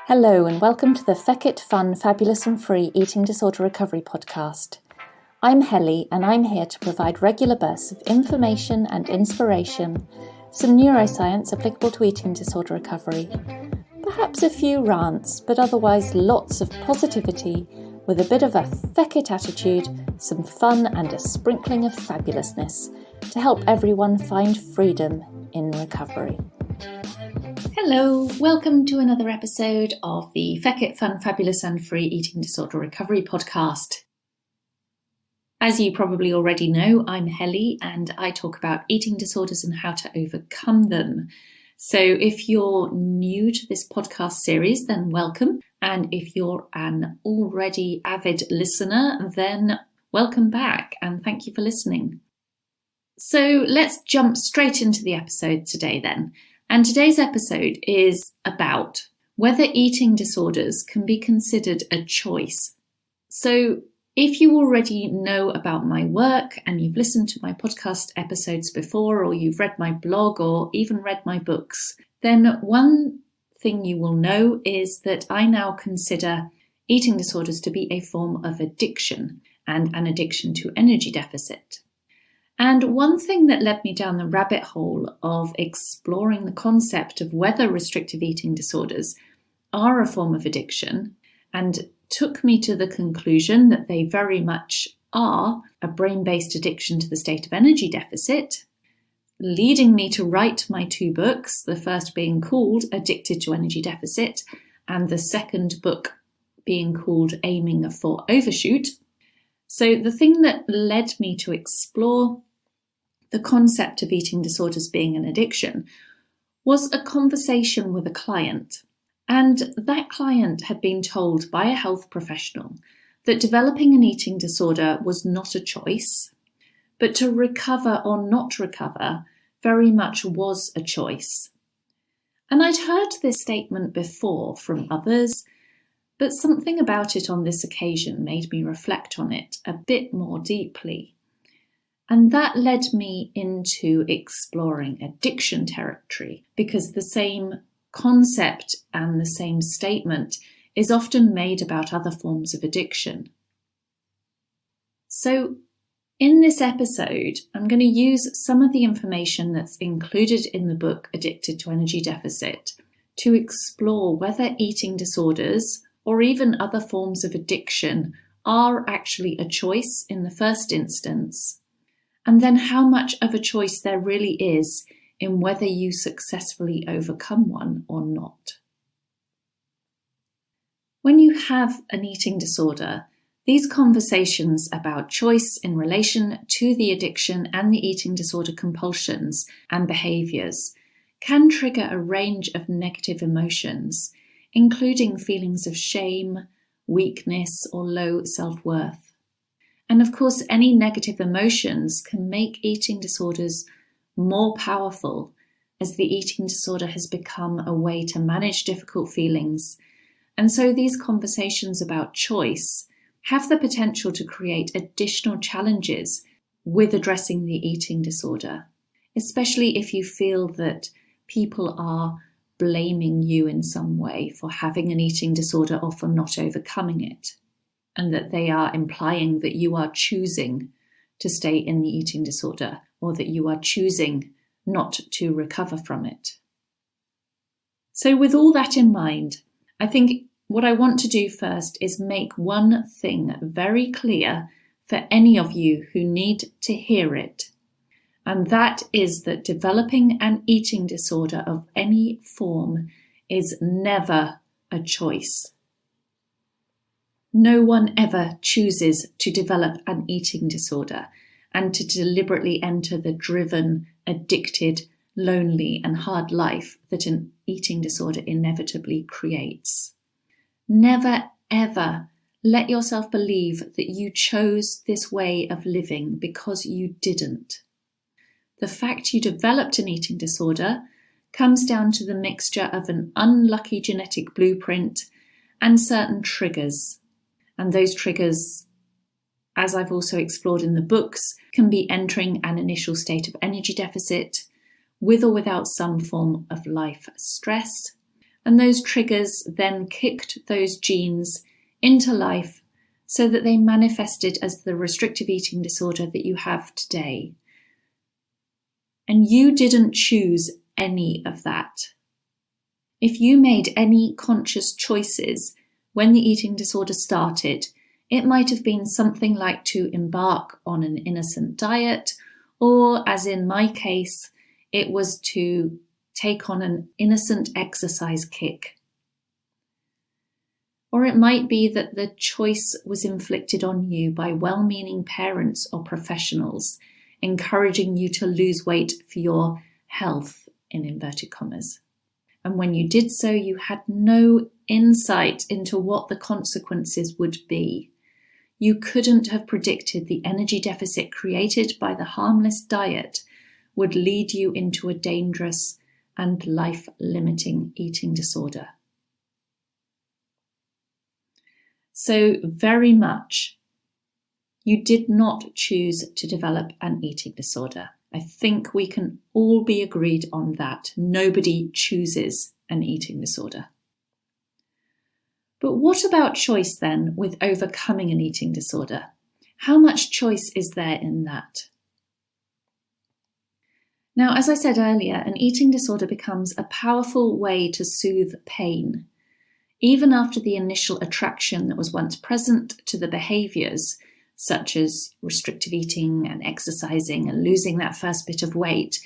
Hello and welcome to the Feck It Fun, Fabulous and Free Eating Disorder Recovery podcast. I'm Helly and I'm here to provide regular bursts of information and inspiration, some neuroscience applicable to eating disorder recovery, perhaps a few rants, but otherwise lots of positivity with a bit of a feck it attitude, some fun and a sprinkling of fabulousness to help everyone find freedom in recovery. Hello, welcome to another episode of the Feck It Fun, Fabulous and Free Eating Disorder Recovery podcast. As you probably already know, I'm Helly and I talk about eating disorders and how to overcome them. So if you're new to this podcast series, then welcome. And if you're an already avid listener, then welcome back and thank you for listening. So let's jump straight into the episode today then. And today's episode is about whether eating disorders can be considered a choice. So if you already know about my work and you've listened to my podcast episodes before, or you've read my blog or even read my books, then one thing you will know is that I now consider eating disorders to be a form of addiction and an addiction to energy deficit. And one thing that led me down the rabbit hole of exploring the concept of whether restrictive eating disorders are a form of addiction and took me to the conclusion that they very much are a brain-based addiction to the state of energy deficit, leading me to write my two books, the first being called Addicted to Energy Deficit and the second book being called Aiming for Overshoot. So the thing that led me to explore the concept of eating disorders being an addiction was a conversation with a client. And that client had been told by a health professional that developing an eating disorder was not a choice, but to recover or not recover very much was a choice. And I'd heard this statement before from others, but something about it on this occasion made me reflect on it a bit more deeply. And that led me into exploring addiction territory, because the same concept and the same statement is often made about other forms of addiction. So in this episode, I'm going to use some of the information that's included in the book Addicted to Energy Deficit to explore whether eating disorders or even other forms of addiction are actually a choice in the first instance, and then how much of a choice there really is in whether you successfully overcome one or not. When you have an eating disorder, these conversations about choice in relation to the addiction and the eating disorder compulsions and behaviours can trigger a range of negative emotions, including feelings of shame, weakness, or low self-worth. And of course, any negative emotions can make eating disorders more powerful, as the eating disorder has become a way to manage difficult feelings. And so these conversations about choice have the potential to create additional challenges with addressing the eating disorder, especially if you feel that people are blaming you in some way for having an eating disorder or for not overcoming it, and that they are implying that you are choosing to stay in the eating disorder or that you are choosing not to recover from it. So with all that in mind, I think what I want to do first is make one thing very clear for any of you who need to hear it, and that is that developing an eating disorder of any form is never a choice. No one ever chooses to develop an eating disorder and to deliberately enter the driven, addicted, lonely and hard life that an eating disorder inevitably creates. Never ever let yourself believe that you chose this way of living because you didn't. The fact you developed an eating disorder comes down to the mixture of an unlucky genetic blueprint and certain triggers. And those triggers, as I've also explored in the books, can be entering an initial state of energy deficit, with or without some form of life stress, And those triggers then kicked those genes into life so that they manifested as the restrictive eating disorder that you have today. And you didn't choose any of that. If you made any conscious choices when the eating disorder started, it might have been something like to embark on an innocent diet, or as in my case, it was to take on an innocent exercise kick. Or it might be that the choice was inflicted on you by well-meaning parents or professionals, encouraging you to lose weight for your health, in inverted commas. And when you did so, you had no insight into what the consequences would be. You couldn't have predicted the energy deficit created by the harmless diet would lead you into a dangerous and life-limiting eating disorder. So very much, you did not choose to develop an eating disorder. I think we can all be agreed on that. Nobody chooses an eating disorder. But what about choice then with overcoming an eating disorder? How much choice is there in that? Now, as I said earlier, an eating disorder becomes a powerful way to soothe pain. Even after the initial attraction that was once present to the behaviours, such as restrictive eating and exercising and losing that first bit of weight,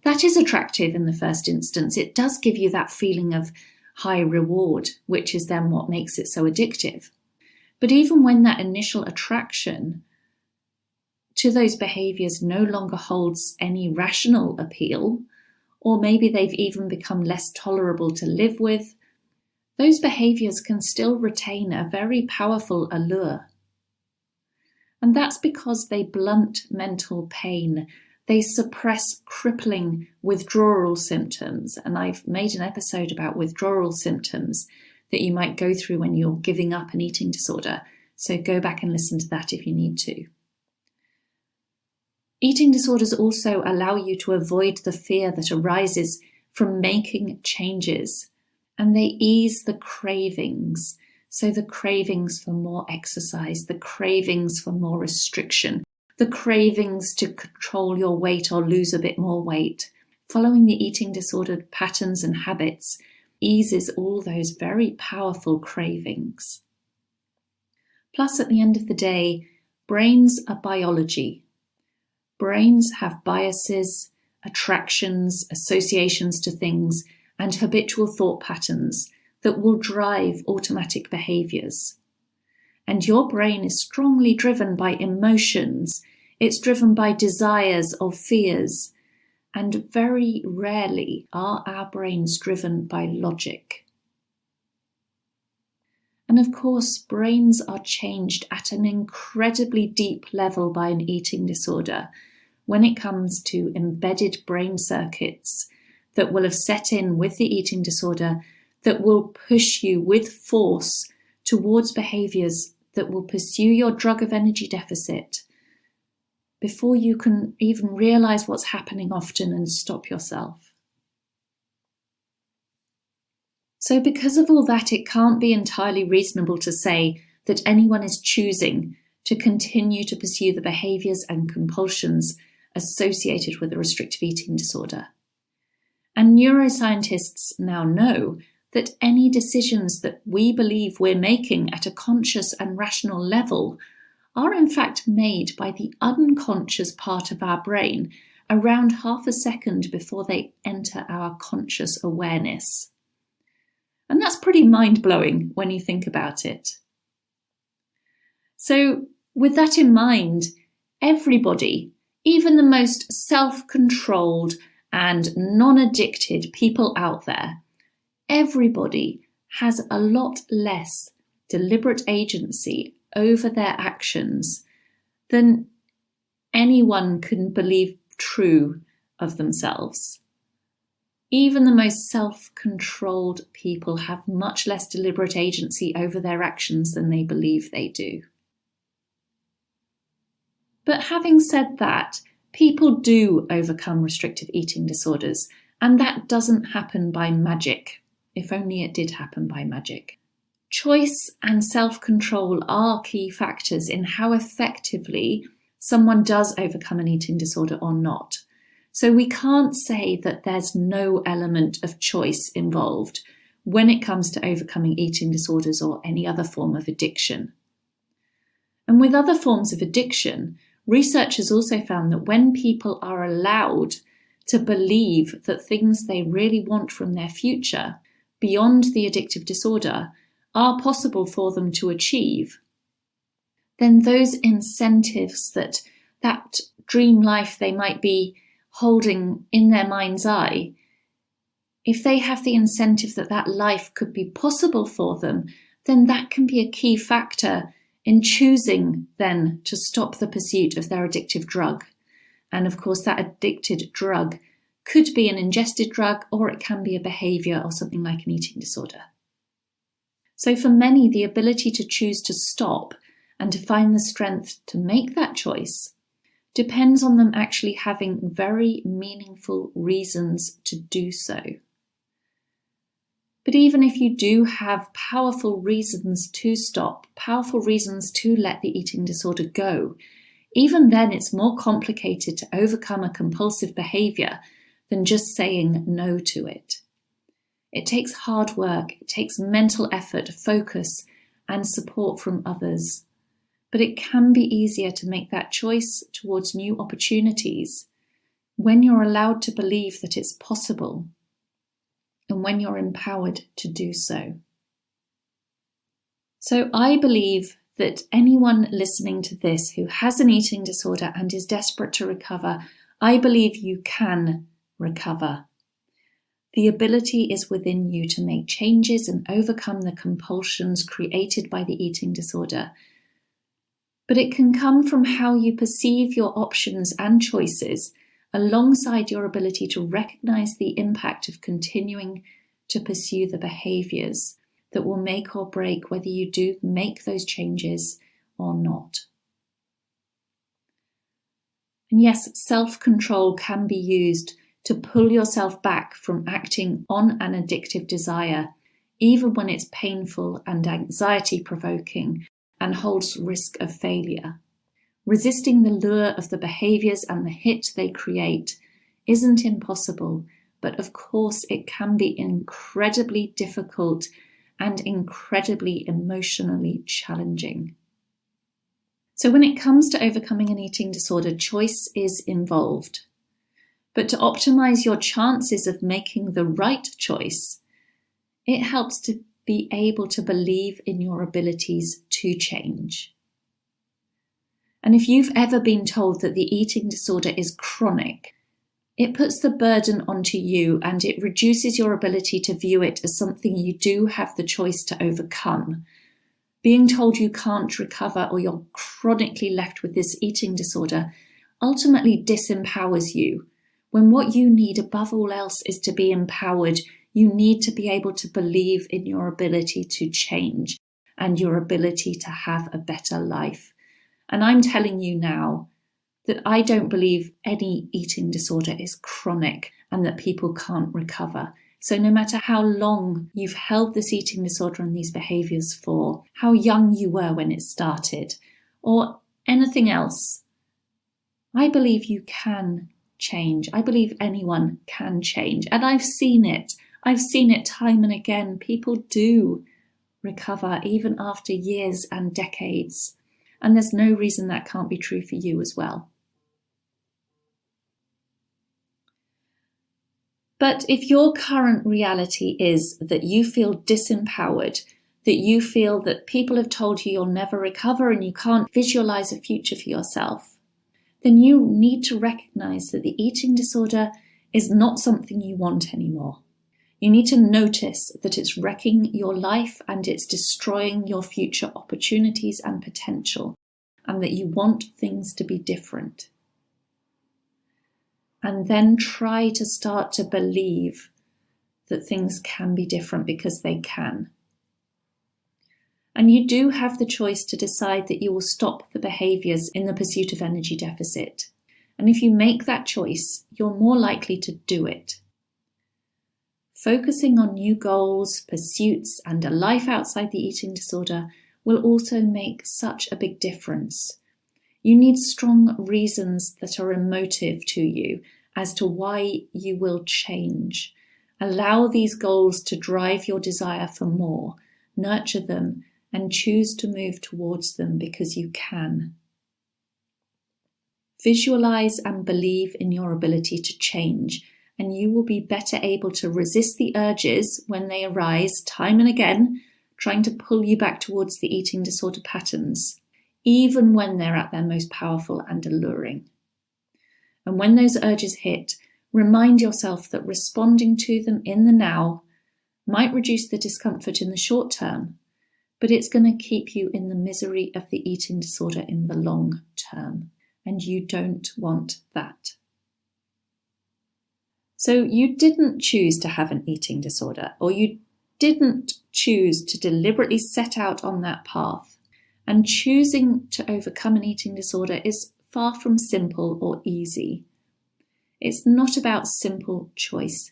that is attractive in the first instance. It does give you that feeling of high reward, which is then what makes it so addictive. But even when that initial attraction to those behaviours no longer holds any rational appeal, or maybe they've even become less tolerable to live with, those behaviours can still retain a very powerful allure. And that's because they blunt mental pain. They suppress crippling withdrawal symptoms. And I've made an episode about withdrawal symptoms that you might go through when you're giving up an eating disorder. So go back and listen to that if you need to. Eating disorders also allow you to avoid the fear that arises from making changes. And they ease the cravings. So the cravings for more exercise, the cravings for more restriction, the cravings to control your weight or lose a bit more weight. Following the eating disorder patterns and habits eases all those very powerful cravings. Plus, at the end of the day, brains are biology. Brains have biases, attractions, associations to things, and habitual thought patterns that will drive automatic behaviours. And your brain is strongly driven by emotions. It's driven by desires or fears. And very rarely are our brains driven by logic. And of course, brains are changed at an incredibly deep level by an eating disorder when it comes to embedded brain circuits that will have set in with the eating disorder that will push you with force towards behaviours that will pursue your drug of energy deficit before you can even realise what's happening often and stop yourself. So because of all that, it can't be entirely reasonable to say that anyone is choosing to continue to pursue the behaviours and compulsions associated with a restrictive eating disorder. And neuroscientists now know that any decisions that we believe we're making at a conscious and rational level are in fact made by the unconscious part of our brain around half a second before they enter our conscious awareness. And that's pretty mind-blowing when you think about it. So with that in mind, everybody, even the most self-controlled and non-addicted people out there, everybody has a lot less deliberate agency over their actions than anyone can believe true of themselves. Even the most self-controlled people have much less deliberate agency over their actions than they believe they do. But having said that, people do overcome restrictive eating disorders, and that doesn't happen by magic. if only it did happen by magic. Choice and self-control are key factors in how effectively someone does overcome an eating disorder or not. So we can't say that there's no element of choice involved when it comes to overcoming eating disorders or any other form of addiction. And with other forms of addiction, research has also found that when people are allowed to believe that things they really want from their future, beyond the addictive disorder, are possible for them to achieve, then those incentives, that dream life they might be holding in their mind's eye, if they have the incentive that that life could be possible for them, then that can be a key factor in choosing then to stop the pursuit of their addictive drug. And of course, that addicted drug could be an ingested drug, or it can be a behaviour or something like an eating disorder. So for many, the ability to choose to stop and to find the strength to make that choice depends on them actually having very meaningful reasons to do so. But even if you do have powerful reasons to stop, powerful reasons to let the eating disorder go, even then it's more complicated to overcome a compulsive behaviour than just saying no to it. It takes hard work, it takes mental effort, focus, and support from others. But it can be easier to make that choice towards new opportunities when you're allowed to believe that it's possible, and when you're empowered to do so. So I believe that anyone listening to this who has an eating disorder and is desperate to recover, I believe you can recover. The ability is within you to make changes and overcome the compulsions created by the eating disorder. But it can come from how you perceive your options and choices, alongside your ability to recognize the impact of continuing to pursue the behaviours that will make or break whether you do make those changes or not. And yes, self-control can be used to pull yourself back from acting on an addictive desire, even when it's painful and anxiety-provoking and holds risk of failure. Resisting the lure of the behaviours and the hit they create isn't impossible, but of course it can be incredibly difficult and incredibly emotionally challenging. So when it comes to overcoming an eating disorder, choice is involved. But to optimise your chances of making the right choice, it helps to be able to believe in your abilities to change. And if you've ever been told that the eating disorder is chronic, it puts the burden onto you and it reduces your ability to view it as something you do have the choice to overcome. Being told you can't recover or you're chronically left with this eating disorder ultimately disempowers you, when what you need above all else is to be empowered. You need to be able to believe in your ability to change and your ability to have a better life. And I'm telling you now that I don't believe any eating disorder is chronic and that people can't recover. So no matter how long you've held this eating disorder and these behaviours for, how young you were when it started, or anything else, I believe you can change. I believe anyone can change. And I've seen it. I've seen it time and again. People do recover even after years and decades. And there's no reason that can't be true for you as well. But if your current reality is that you feel disempowered, that you feel that people have told you you'll never recover and you can't visualize a future for yourself, then you need to recognize that the eating disorder is not something you want anymore. You need to notice that it's wrecking your life and it's destroying your future opportunities and potential, and that you want things to be different. And then try to start to believe that things can be different, because they can. And you do have the choice to decide that you will stop the behaviours in the pursuit of energy deficit. And if you make that choice, you're more likely to do it. Focusing on new goals, pursuits, and a life outside the eating disorder will also make such a big difference. You need strong reasons that are emotive to you as to why you will change. Allow these goals to drive your desire for more, nurture them, and choose to move towards them because you can. Visualize and believe in your ability to change, and you will be better able to resist the urges when they arise time and again, trying to pull you back towards the eating disorder patterns, even when they're at their most powerful and alluring. And when those urges hit, remind yourself that responding to them in the now might reduce the discomfort in the short term, but it's going to keep you in the misery of the eating disorder in the long term, and you don't want that. So you didn't choose to have an eating disorder, or you didn't choose to deliberately set out on that path. And choosing to overcome an eating disorder is far from simple or easy. It's not about simple choice.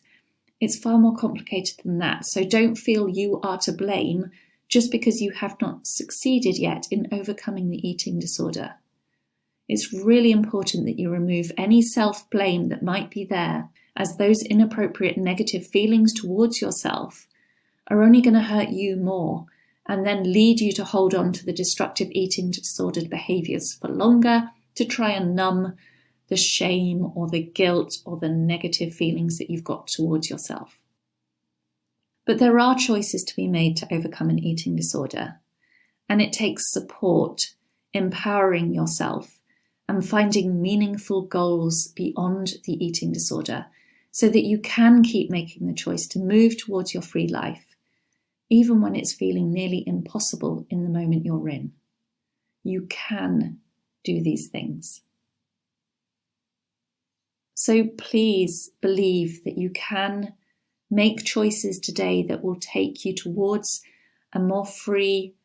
It's far more complicated than that. So don't feel you are to blame just because you have not succeeded yet in overcoming the eating disorder. It's really important that you remove any self-blame that might be there, as those inappropriate negative feelings towards yourself are only going to hurt you more and then lead you to hold on to the destructive eating disordered behaviours for longer to try and numb the shame or the guilt or the negative feelings that you've got towards yourself. But there are choices to be made to overcome an eating disorder, and it takes support, empowering yourself, and finding meaningful goals beyond the eating disorder so that you can keep making the choice to move towards your free life, even when it's feeling nearly impossible in the moment you're in. You can do these things. So please believe that you can make choices today that will take you towards a more free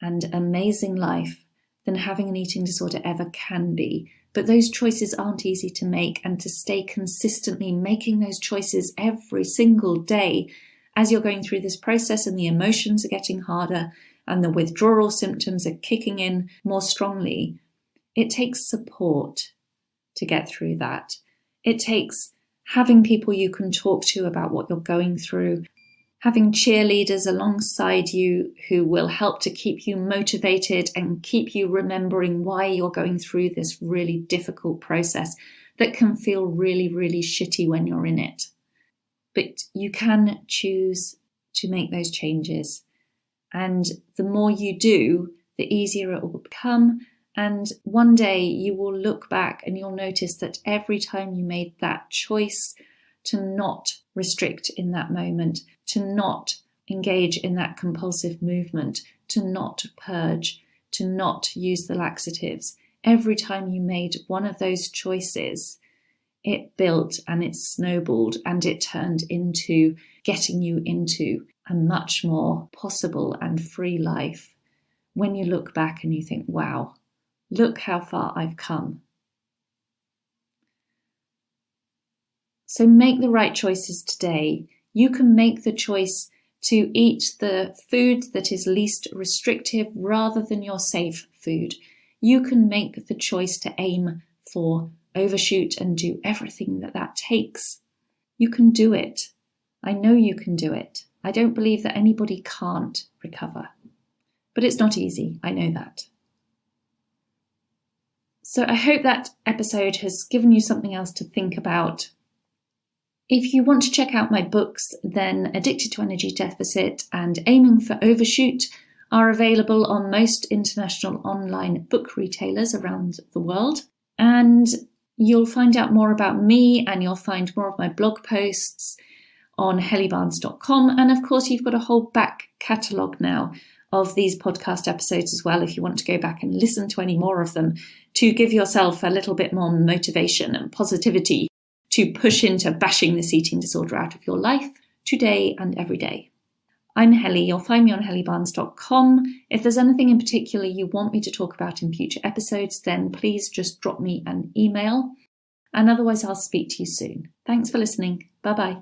and amazing life than having an eating disorder ever can be. But those choices aren't easy to make, and to stay consistently making those choices every single day as you're going through this process and the emotions are getting harder and the withdrawal symptoms are kicking in more strongly, it takes support to get through that. It takes having people you can talk to about what you're going through, having cheerleaders alongside you who will help to keep you motivated and keep you remembering why you're going through this really difficult process that can feel really, really shitty when you're in it. But you can choose to make those changes. And the more you do, the easier it will become. And one day you will look back and you'll notice that every time you made that choice to not restrict in that moment, to not engage in that compulsive movement, to not purge, to not use the laxatives, every time you made one of those choices, it built and it snowballed and it turned into getting you into a much more possible and free life. When you look back and you think, wow, look how far I've come. So make the right choices today. You can make the choice to eat the food that is least restrictive rather than your safe food. You can make the choice to aim for overshoot and do everything that takes. You can do it. I know you can do it. I don't believe that anybody can't recover. But it's not easy. I know that. So I hope that episode has given you something else to think about. If you want to check out my books, then Addicted to Energy Deficit and Aiming for Overshoot are available on most international online book retailers around the world. And you'll find out more about me and you'll find more of my blog posts on hellybarnes.com. And of course, you've got a whole back catalogue now of these podcast episodes as well, if you want to go back and listen to any more of them, to give yourself a little bit more motivation and positivity to push into bashing this eating disorder out of your life today and every day. I'm Helly. You'll find me on hellybarnes.com. If there's anything in particular you want me to talk about in future episodes, then please just drop me an email. And otherwise, I'll speak to you soon. Thanks for listening. Bye-bye.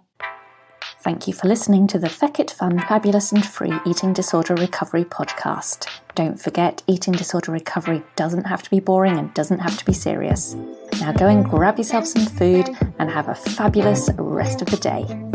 Thank you for listening to the Feck It Fun, Fabulous and Free Eating Disorder Recovery podcast. Don't forget, eating disorder recovery doesn't have to be boring and doesn't have to be serious. Now go and grab yourself some food and have a fabulous rest of the day.